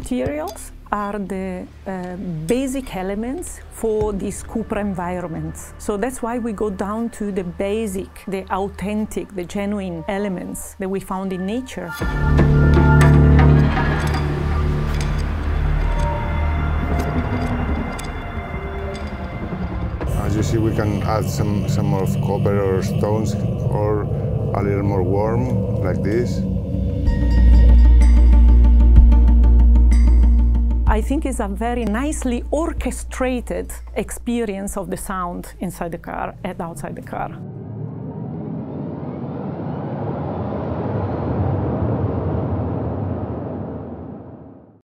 materials are the basic elements for this Cupra environment. So that's why we go down to the basic, the authentic, the genuine elements that we found in nature. As you see, we can add some more copper or stones, or a little more warm, like this. I think it's a very nicely orchestrated experience of the sound inside the car and outside the car.